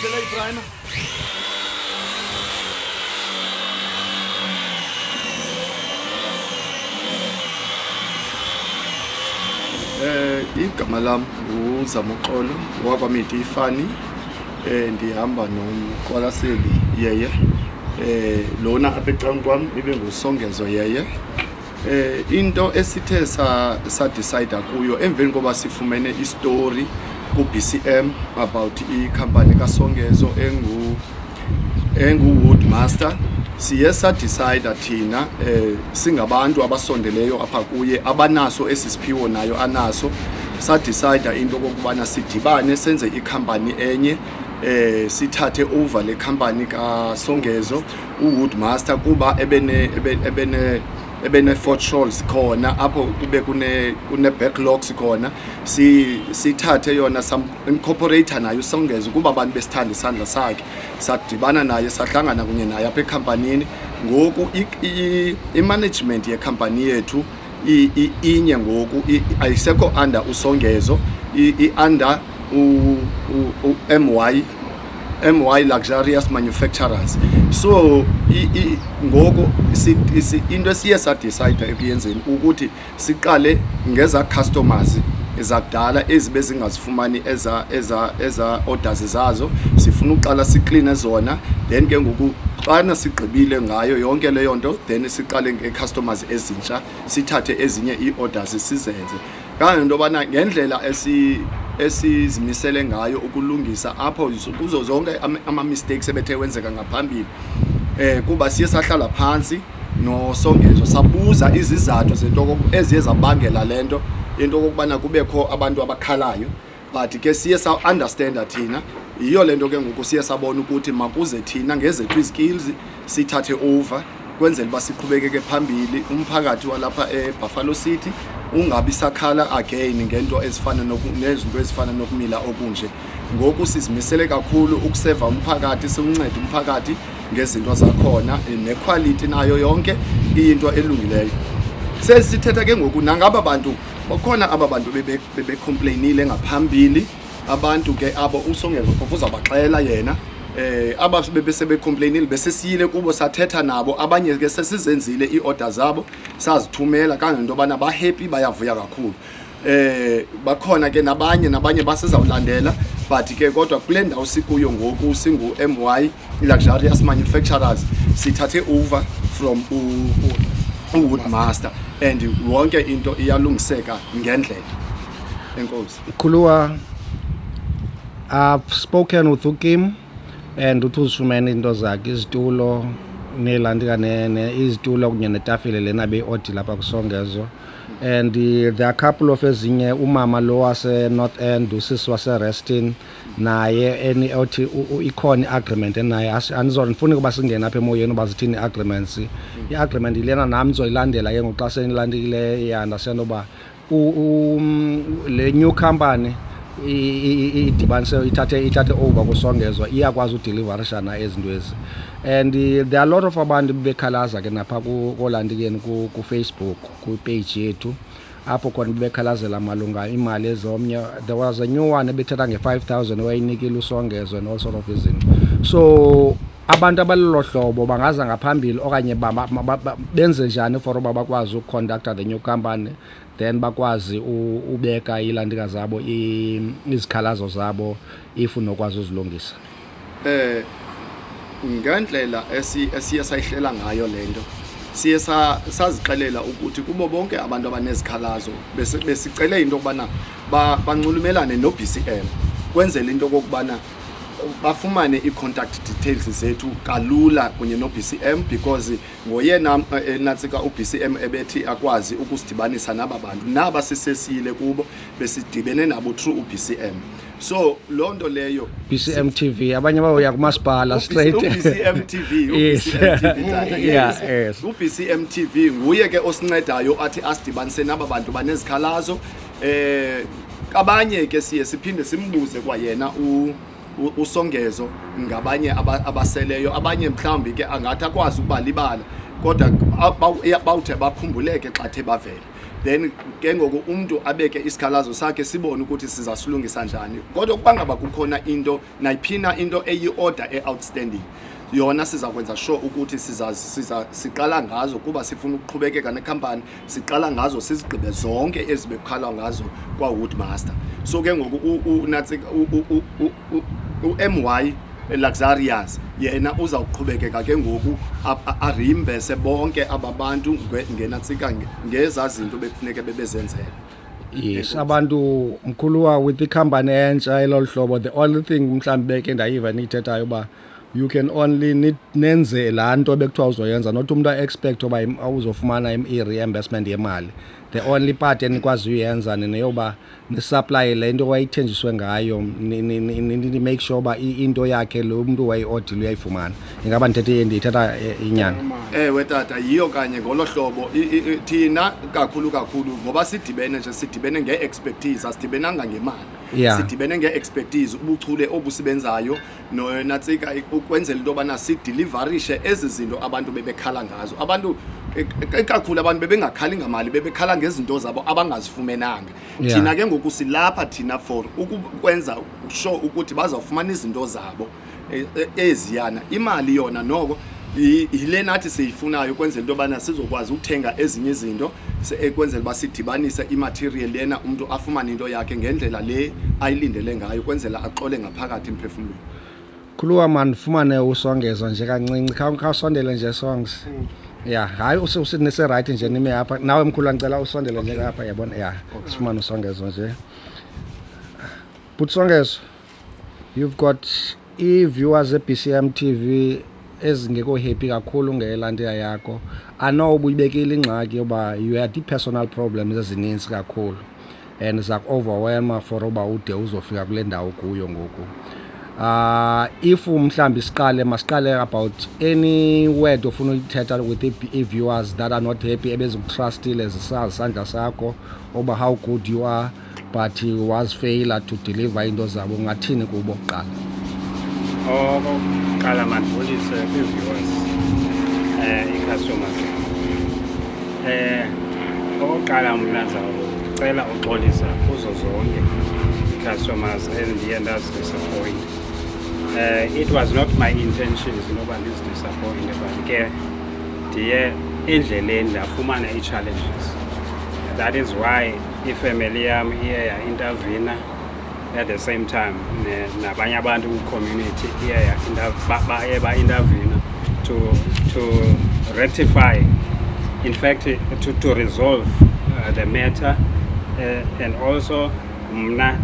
Ngicela iprimer. Igama lami uZamoxolo wakwamithi ifani ndihamba nomqwalaseli yeye lona apha eceleni kwami ibe ngusongezo yeye into esithe sa decide kuyo emveni koba sifumene istory ku BCM about ikhampani kaSongezo engu Woodmaster siye sa decide thina singabantu abasondeleyo apha kuye abanaso esisiphiwo nayo anaso sa decide into kokubana sidibane senze ikhampani enye sithathe over le company kaSongezo uWoodmaster kuba ebene Fort Shoals khona apho kube kune backlogs khona sithathe yona some incorporator nayo uSongezo kuba abantu besithanda isandla sakhe sadibana naye sahlangana kunye naye apha ecompanyini ngoku imanagement yecompany yethu inye ngoku ayisekho under uSongezo under MY Luxurious Manufacturers. So ngoku into esiye sa decide ekuyenzeni ukuthi siqale ngeza customers ezakudala ezibe zingazifumani eza orders zazo sifuna uqala siclean zona then ke ngoku xana sigqibile ngayo yonke leyo nto then siqale ngecustomers ezintsha sithathe ezinye iorders sizenze kanjalo bana ngendlela esizimisele ngayo ukulungisa apho kuzo zonke ama mistakes ebethe wenzeka ngaphambili kuba siye sahlala phansi noSongezo sabuza izizathu zento eziye zabangela lento into kokubana kubekho abantu abakhalayo but ke siye sa understand thina iyo lento ke ngoku siye sabona ukuthi makuze thina ngezethu izikills sithathe over kwenzela basiqhubekeke phambili umphakathi walapha eBuffalo City ungabi sakhala again ngento ezifana nezinto ezifana nokumila okunje ngoku sizimisele kakhulu ukuseva umphakathi siuncede umphakathi ngezinto zakhona nequality nayo yonke into elungileyo sesithetha ke ngoku nangaba bantu bakhona ababantu bebe complainile ngaphambili abantu ke abo uSongezo ufuza baxela yena abasebebe complainile bese siyile kubo sathetha nabo abanye ke sesizenzile iorder zabo sazithumela kangento bana ba happy bayavuya kakhulu bakhona ke nabanye basezawulandela but ke kodwa kule ndawo sikuyo ngoku singu MY Luxurious Manufacturers sithathe over from uWoodmaster and wonke into iyalungiseka ngendlela enkosi Khuluwa. I've spoken with Ukim and uthuzifumene into zakhe izitulo nelandika izitulo kunye netafile lena beyiodi lapha kuSongezo and there are a couple of ezinye umama lo wase North End usisi wase Reston naye eni othi ikhona agreement naye anizofuna ukuba singena apha emoyeni uba zithini agreements iagreement ilena nami ngizoyilandela ke ngoxa senilandikile understand uba le new company idibanise ithathe over kuSongezo iyakwazi udeliverishana ezinto ezi and there are a lot of abantu bekhalaza ke napha kolandikeni ku Facebook ku page yethu apho khona bekhalazela malunga imali ezomnye there was a new one ebethatha nge5,000 wayinikile uSongezo and all sort of izinto so abantu abalelo hlobo bangaza ngaphambili okanye benze njani for uba bakwazi ukuconducta the new company then bakwazi ubeka ilandika zabo izikhalazo zabo if unokwazi uzilungisa ngendlela esiye sayihlela ngayo lento siye saziqelela ukuthi kubo bonke abantu abanezikhalazo besicele into okubana banxulumelane no BCM kwenzela into kokubana bafumane i-contact details zethu kalula kunye no BCM because ngoyena natsika uBCM ebethi akwazi ukusidibanisa naba bantu naba sisesile kubo besidibene nabo through uBCM so lonto leyo BCM TV abanye bayoya kumasipala straight uBCM TV yes uBCM TV nguye ke osincedayo athi asidibanise naba bantu banezikhalazo abanye ke siye siphinde simbuze kwayena uSongezo ngabanye abaseleyo abanye mhlawumbi ke angathi akwazi ukubalibala kodwa bawuthe bakhumbuleke xa the bavela then ke ngoku umuntu abeke isikhalazo sakhe sibone ukuthi sizasilungisa njani. Kodwa kuba ngaba kukhona into nayiphina into eyi-order e-outstanding, yona sizakwenza sure ukuthi siqala ngazo kuba sifuna ukuqhubekeka nekhampani, siqala ngazo sizigqibe zonke ezibekhala ngazo kwa-Woodmaster. So ke ngoku u-MY Luxurious yena uzawuqhubekeka ke ngoku arimbese bonke ababantu ngenatsika ngezazinto bekufuneke bebezenzela. Yes, abantu mkhuluwa with ikhampani entsha elolu hlobo, the only thing mhlawumbe beke ndayiva nithethayo uba you can only nenze laa nto bekuthiwa uzoyenza, not umuntu a-expect uba uzofumana i-reimbursement yemali. The only part enikwazi uyenza neyoba nisupply le nto wayithenjiswe ngayo, ni-make sure uba into yakhe lo muntu wayi-odile uyayifumana. Ingaba ndithetha inyani? Ewe tata, yiyo kanye ngolo hlobo thina kakhulu ngoba sidibene nge-expertise, asidibenanga ngemali. Yeah. Sidibene nge-expertise, ubuchule obusebenzayo natsika ukwenzela into yobana sideliverishe ezi zinto abantu bebekhala ngazo. Abantu kakhulu abantu bebengakhali ngamali, bebekhala ngezinto zabo abangazifumenanga. Yeah. Thina ke ngoku silapha thina for ukwenza sure ukuthi bazawufumana izinto zabo eziyana. Imali yona noko yile nathi siyifunayo ukwenzela into yobana sizokwazi ukuthenga ezinye izinto, ekwenzela uba sidibanise imaterial lena umuntu afumane into yakhe ngendlela le ayilindele ngayo, ukwenzela axole ngaphakathi emphefumlweni. Khuluwa man, fumane usongezo nje kancinci, khawusondele nje songs. Yeah, hayi usinise right nje nime apha. Nawe mkhulu ngicela usondele nje apha, yabona. Yeah, sifumane usongezo nje. But songezo, you've got viewers e-BCM TV ezingekho happy kakhulu ngelandeya yakho. I know ubuyibekile ingxaki yoba you had personal problems ezininzi kakhulu and zaku-overwhelma for uba ude uzofika kule ndawo kuyo ngoku. If mhlambi masiqale about any word ofuna uyithetha with the viewers that are not happy, ebezikutrustile zisandla sakho oba how good you are but he was failure to deliver into zabo, ungathini kubo kuqala? Okokuqala mandibulise kwi-viewers, ii-customers. Okokuqala mna ndizawucela uxolisa kuzo zonke ii-customers endiye ndazidisappoint. It was not my intentions noba ndizidisappointe, but ke ndiye endleleni ndafumana ii-challenges. That is why ifamily yam iye ya-intervena at the same time nabanye abantu community baye ba-intervene to rectify, in fact to resolve the matter, and also mna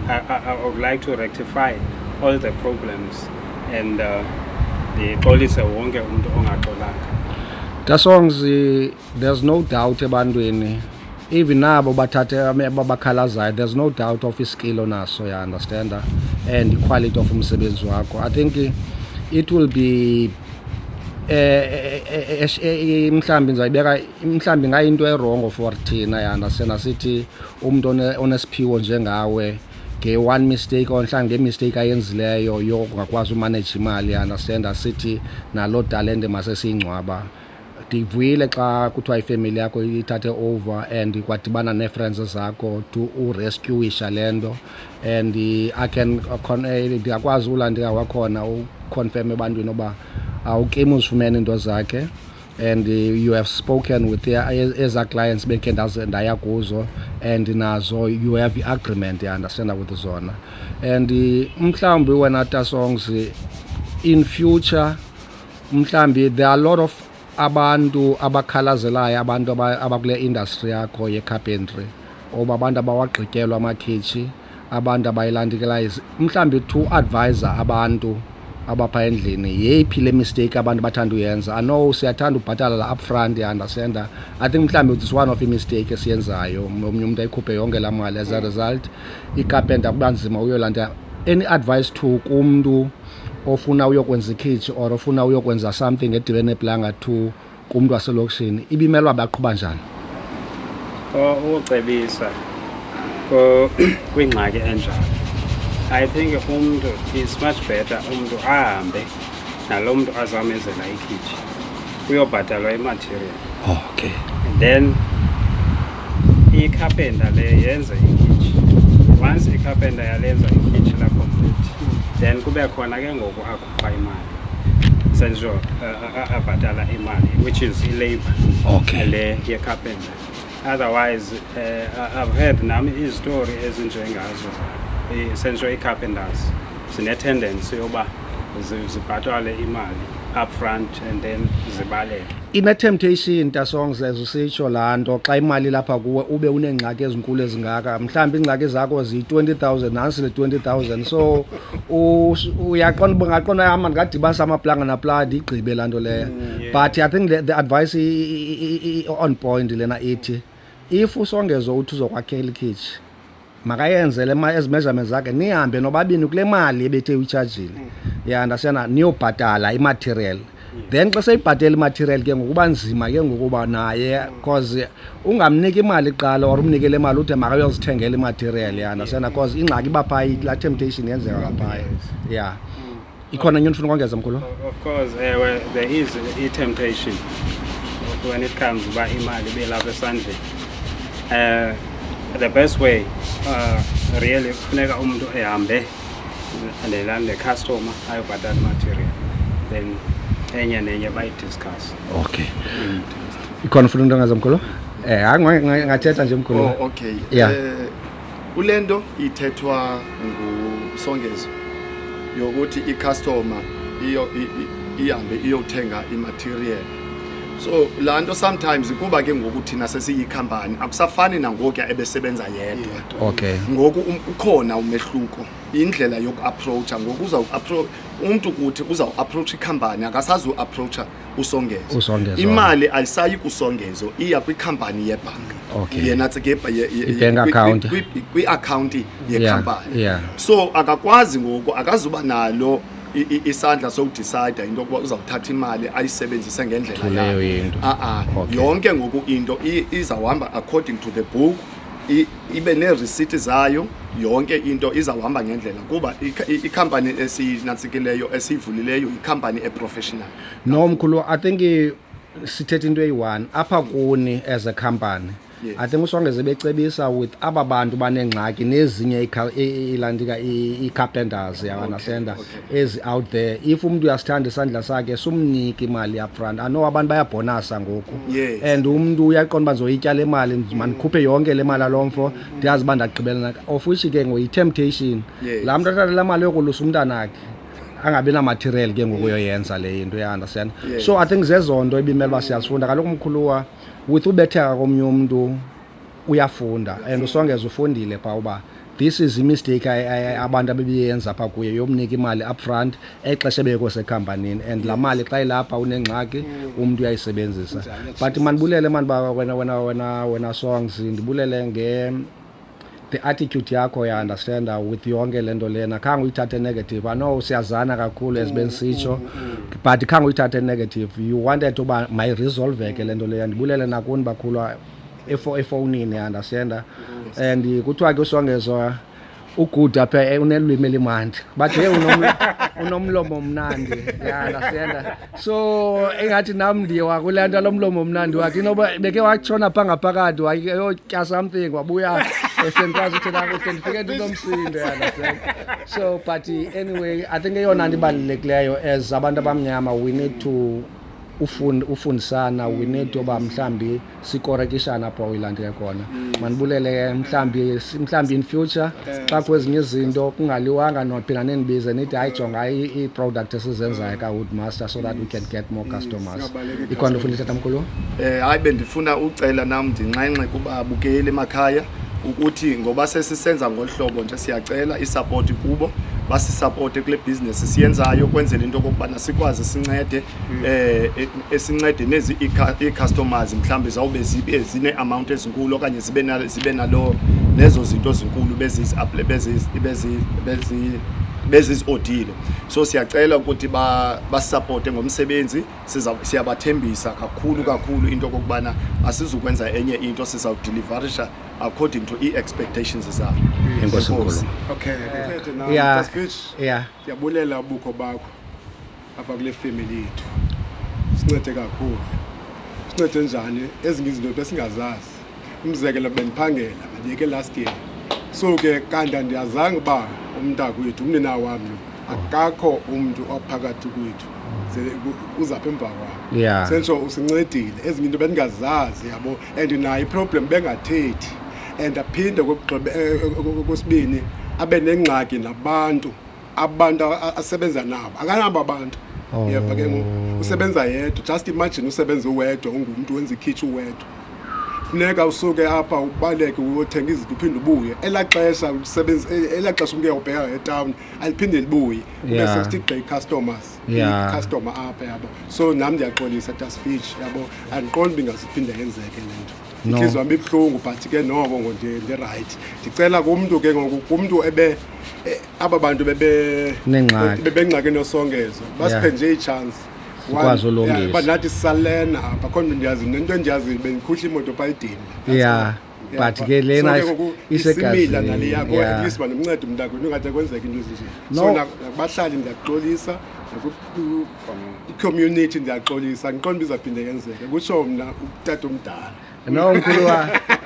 I would like to rectify all the problems and ndixolise wonke umuntu ongaxolanga. The songs, there's no doubt ebantwini, even nabo bathathe babakhalazayo, there's no doubt of skill onaso, you understand, and the quality of umsebenzi wakho. I think it will be mhlambi ndizayibeka mhlambi ngayinto errongo for thina, you understand, asithi umuntu onesiphiwo njengawe one mistake onhlange ngemistake ayenzileyo yokungakwazi umanage imali, you understand, asithi nalo talent masesiyingcwaba. Ndivuyile xa kuthiwa ifamily yakho ithathe over and kwadibana nee-friends zakho to urescueisha le nto, and I can ndiyakwazi ulandela wakhona uconfirm ebantwini uba awukimi uzifumene into zakhe, and you have spoken with eza clients bekhe ndaya kuzo and nazo you have agreement, you understand, with zona. And mhlawumbi wena Tasongs, in future mhlawumbi there are a lot of abantu abakhalazelayo, abantu abakule industry yakho ye-carpentry, oba abantu abawagqityelwa amakhitshi, abantu abayilandikelayo, mhlawumbi to advise abantu abapha endlini yeyiphi le mistake abantu bathanda uyenza. I know siyathanda ubhatala la upfront, you understand. I think mhlawumbi it's one of i-mistake esiyenzayo, omnye umuntu ayikhuphe yonke la mali, as a result i-carpenter kuba nzima uyolanda. Any advice to kumntu ofuna uyokwenza ikhitshi or ofuna uyokwenza something edibene neplanga to kumntu waselokishini, ibimelwa baqhuba njani? Ucebisa kwingxaki enjalo, I think umuntu is much better umuntu ahambe nalo muntu azamezela ikhitshi uyobhatalwa imaterial. Okay. And then icarpenter le yenze ikhitshi. Once icarpenter yalenza ikhitshi la complete, then kube khona ke ngoku akhupha imali. Senzo abhatala imali, which is i-labor. Okay. Le ye-carpenter. Otherwise, I've heard nami izitori ezinjengazo. Senzo i-carpenters sine-tendency yoba zibhatale imali up front and then zibaleke. Ine-temptation tasongs ezisitsho laa nto xa imali lapha kuwe ube uneengxaki ezinkulu ezingaka mhlawumbi iingxaki zakho ziyi-20,000 nansi le 20,000 so uyaqonda uba ngaqonda hamba ndingadibanisa amaplanga naplanga ndigqibe laa nto leyo but I think the advice on point lena ithi if usongezo uthi uzokwakhela ikhitshi makayenze ezi measurements zakhe nihambe nobabini kule mali ebethe uyitshajile yandasena niyobhatala imaterial then xa seyibhatela imaterial ke ngokuba nzima ke ngokuba naye cause ungamnika imali iqala or umnikele imali uthi makayozithengela imaterial yandasena cause ingxaki iba phaa la temptation yenzeka ngaphaya yeah ikhona enye ufuna ukongeza mkhulu. Of course there is a temptation when it comes uba imali ibe lapha esandleni. The best way really funeka umuntu ehambe ne-customer ayobhatala material then enye nenye bayi-discuss. Okay. Ikhona ufuna into ngaza mkhulu? Ngathetha nje mkhulu. Oh okay. Yeah. Ulento ithethwa ngusongezo yokuthi i-customer ihambe iyothenga i-material. So la nto sometimes kuba ke ngoku thina sesiyikhampani akusafani nangokuya ebesebenza yedwa. Okay. Ngoku ukhona umehluko indlela yoku-approacha ngoku umuntu kuthi uzawu-approach ikhampani akasazi u-approacha usongezo. Imali ayisayi kusongezo iya kwikhampani yebhanki. Okay. Yena bank account kwi-account yekhampani. Yeah. So akakwazi ngoku akazuba nalo isandla sokudecide into yokuba uzawuthatha imali ayisebenzise ngendlela yayo. Yonke ngoku into izawuhamba according to the book, ibe ne-receipt zayo, yonke into izawuhamba ngendlela kuba ikhampani esinantsikileyo esivulileyo ikhampani eprofessional. No mkhulu, I think sithethe into eyi-one apha kuni as a company. Yes. I think usongeze becebisa with aba bantu banengxaki nezinye ilandika i-carpenters yawanasenda ezi out there if umuntu uyasithanda isandla sakhe sumnike imali up front. I know abantu bayabhonasa ngoku. Yes. And umuntu uyaqonda uba ndizoyityala imali mandikhuphe yonke le mali alomfo ndiyazi uba ndagqibelana of which ke ngoyi-temptation. Laa mntu athatha laa mali yokulusa umntanakhe angabi na-material ke ngokuyoyenza le into uya-understand. So I think zezo nto ibimele uba siyazifunda kaloku mkhuluwa with ubetheka komnye umuntu uyafunda and usongeza ufundile phaa uba this is i-mistake abantu abebeyenza phaa kuye yomnika imali up front exesha ebekho sekhampanini and laa mali xa ilapha unengxaki umuntu uyayisebenzisa. But mandibulele mani uba wena songs ndibulele the attitude yakho ya-understand with yonke le nto lena khange uyithathe negative. I know siyazana kakhulu ezibensitsho but khange uyithathe negative. You wanted uba mayiresolveke le nto leya. Ndibulele nakuni bakhulwa efowunini ya-understand and kuthiwa ke usongezwa ugood apha unelwimi elimandi but hey unomlomo omnandi ya-understand so engathi nam ndiwa kule nto lomlomo omnandi wakhe inoba beke watshona phaa ngaphakathi wayotya something wabuya esendikwazi uthetha kakuhle ndifike ndinomsindo ya-understand so but anyway I think eyona nto ibalulekileyo as abantu abamnyama we need to ufundisana we need to ba mhlambi sikorekishana apho uyilandele khona. Mandibulele mhlambi in future xa kwezinye izinto kungaliwanga nophinda nendibize nithi hayijonga i-product esizenzayo ka-Woodmaster so that we can get more customers. Ikhona ufuna uthetha mkhulu? Hayi bendifuna ucela nam ndinxenxe kubabukeli emakhaya ukuthi ngoba sesisenza ngolhlobo nje siyacela isupport kubo basisupport kule business siyenzayo kwenzela into kokubana sikwazi sincede esincede nezi i-customers mhlambe zawube zine amount ezinkulu okanye zibe nalo lezo zinto ezinkulu bezizodile. So siyacela ukuthi basupporte ngomsebenzi siyabathembisa kakhulu into kokubana asizukwenza enye into sizawudeliverisha according to expectations zabo. Inkosi nkulu. Okay. Yeah. Siyabulela ubukho bakho apha kule family yethu. Sincede kakhulu. Sincede njani ezinye izinto besingazazi. umzekelo bendiphangela mandiyeke last year so ke kanti andiyazange uba umntakwethu umnina wam lo akakho umntu ophakathi kwethu uzapha emva kwabo Yeah. sentsho usincedile ezinye into bendingazazi yabo and nayo iproblem bengathethi and aphinde okwesibini abe nengxaki nabantu asebenza nabo akanabo abantu yeva ke ngoku usebenza yedwa just imagine usebenza uwedwa ungumntu wenza ikhitshi uwedwa funeka usuke apha ubaleke uyothenga izinto uphinde ubuye elaa xesha umntu uyawubheka etawuni aliphinde libuye ube sesithi customers i-customer apha yabo so nam ndiyaxolisa tasfitch yabo andiqondi bingaziphinde yenzeke le nto intliziyo yam ibuhlungu but ke noko ndirayithi ndicela kumntu ke ngoku kumntu aba bantu bebengxaki nosongezo basiphe nje itshansi sikwazi ulungisa but nathi sisalena apha khona ndiyazi nento endiyaziyo bendikhuhla imoto phayidini yeah but ke lena isimila nale yakho at least banomnceda umntakwethu ungade kwenzeka into ezinje so nabahlali ndiyaxolisa i-community ndiyaxolisa andiqondi bizaphinda yenzeka kutsho mna utata omdala no mkhulu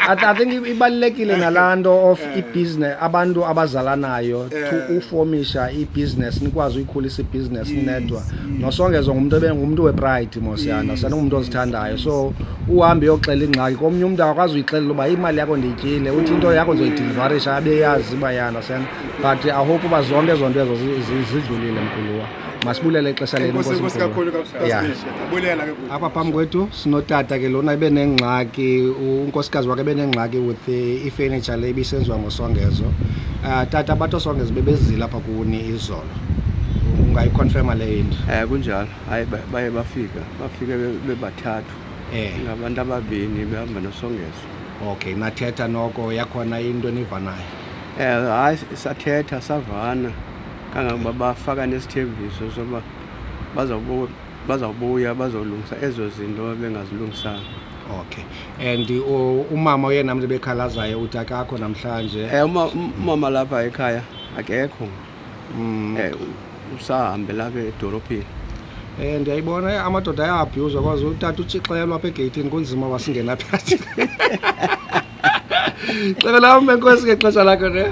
I think ibalulekile nalanto of ibusiness abantu abazalanayo to uformisha ibusiness nikwazi ukukhulisa ibusiness nedwa nosongezo ngumuntu wepride mosiyana sanumuntu ozithandayo so uhambe yoxela ingxaki komnye umuntu akwazi uyixelela uba imali yakho ndiyityile uthi into yakho ngizoyideliverisha abe yazi uba yana sen but I hope uba zonke ezo nto ezo zidlulile mkhulu masibulele ixesha lenu Nkosi kakhulu abulela ke apha phambi kwethu sinotata ke lona ibe nengxaki unkosikazi wakhe benengxaki with ifurniture le ibisenziwa ngosongezo tata bathi osongezo bebezile apha kuni izolo ungayiconfirma le into kunjalo hayi baye bafike bebathathu ngabantu ababini behamba nosongezo okay nathetha noko yakhona into enivanayo hayi sathetha savana kangangoba bafaka nesithembiso soba bazawubuya bazolungisa ezo zinto bengazilungisanga okay and umama oyena mntu bekhalazayo uthi akakho namhlanje umama lapha ekhaya akekho usahambe lapha edolophini ndiyayibona amadoda ayabhuzwa kwazi utata utshixelwa apha egeyithini kunzima wasingena phakathi xela lam enkosi ngexesha lakho ne